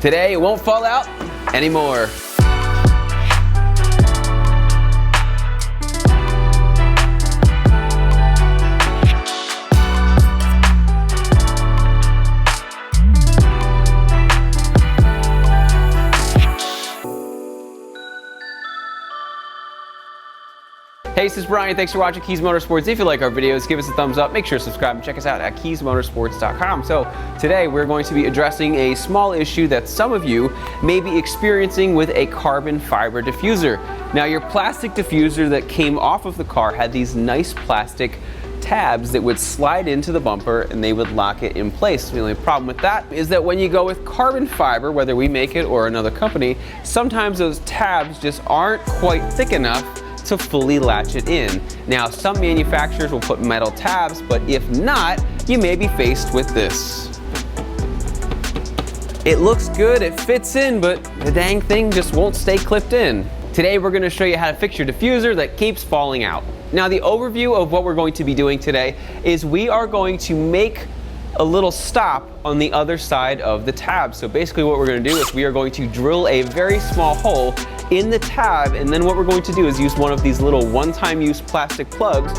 Today it won't fall out anymore. Hey, this is Brian. Thanks for watching Kies Motorsports. If you like our videos, give us a thumbs up. Make sure to subscribe and check us out at kiesmotorsports.com. So today we're going to be addressing a small issue that some of you may be experiencing with a carbon fiber diffuser. Now, your plastic diffuser that came off of the car had these nice plastic tabs that would slide into the bumper and they would lock it in place. The only problem with that is that when you go with carbon fiber, whether we make it or another company, sometimes those tabs just aren't quite thick enough to fully latch it in. Now, some manufacturers will put metal tabs, but if not, you may be faced with this. It looks good, it fits in, but the dang thing just won't stay clipped in. Today, we're gonna show you how to fix your diffuser that keeps falling out. Now, the overview of what we're going to be doing today is we are going to make a little stop on the other side of the tab. So basically what we're going to do is we are going to drill a very small hole in the tab, and then what we're going to do is use one of these little one-time use plastic plugs.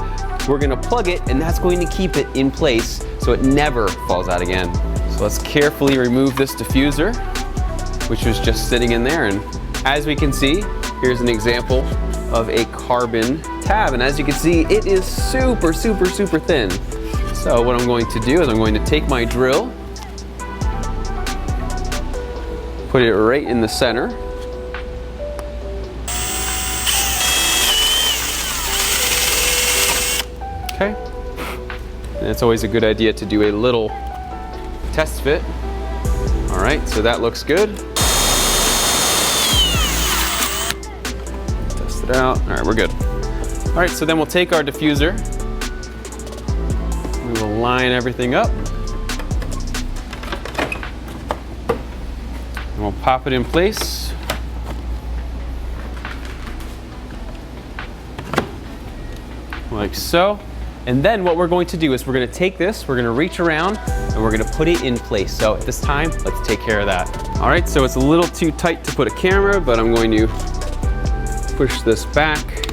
We're going to plug it, and that's going to keep it in place so it never falls out again. So let's carefully remove this diffuser, which was just sitting in there, and as we can see, here's an example of a carbon tab, and as you can see, it is super thin. So what I'm going to do is I'm going to take my drill, put it right in the center. Okay. And it's always a good idea to do a little test fit. All right, so that looks good. Test it out. All right, we're good. All right, so then we'll take our diffuser. We will line everything up. And we'll pop it in place. Like so. And then what we're going to do is we're going to take this, we're going to reach around, and we're going to put it in place. So at this time, let's take care of that. All right, so it's a little too tight to put a camera, but I'm going to push this back,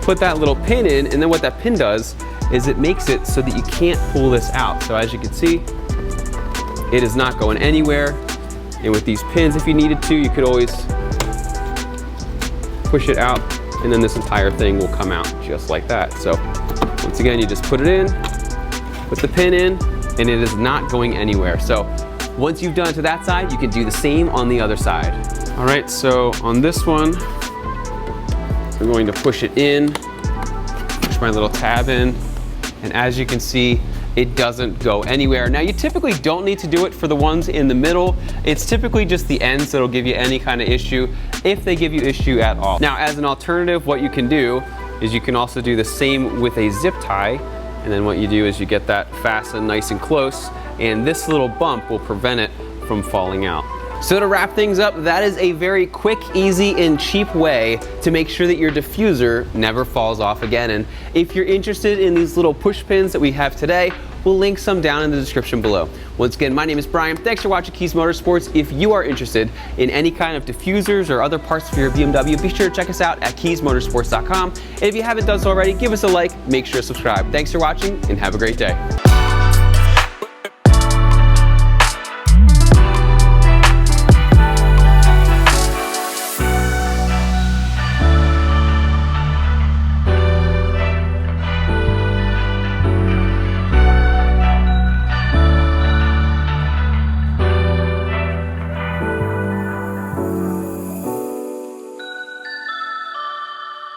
put that little pin in, and then what that pin does is it makes it so that you can't pull this out. So as you can see, it is not going anywhere. And with these pins, if you needed to, you could always push it out, and then this entire thing will come out just like that. So once again, you just put it in, put the pin in, and it is not going anywhere. So once you've done it to that side, you can do the same on the other side. All right, so on this one, I'm going to push it in, push my little tab in, and as you can see, it doesn't go anywhere. Now, you typically don't need to do it for the ones in the middle. It's typically just the ends that'll give you any kind of issue, if they give you issue at all. Now, as an alternative, what you can do is you can also do the same with a zip tie, and then what you do is you get that fastened nice and close, and this little bump will prevent it from falling out. So to wrap things up, that is a very quick, easy, and cheap way to make sure that your diffuser never falls off again. And if you're interested in these little push pins that we have today, we'll link some down in the description below. Once again, my name is Brian. Thanks for watching Kies Motorsports. If you are interested in any kind of diffusers or other parts for your BMW, be sure to check us out at kiesmotorsports.com. And if you haven't done so already, give us a like, make sure to subscribe. Thanks for watching, and have a great day.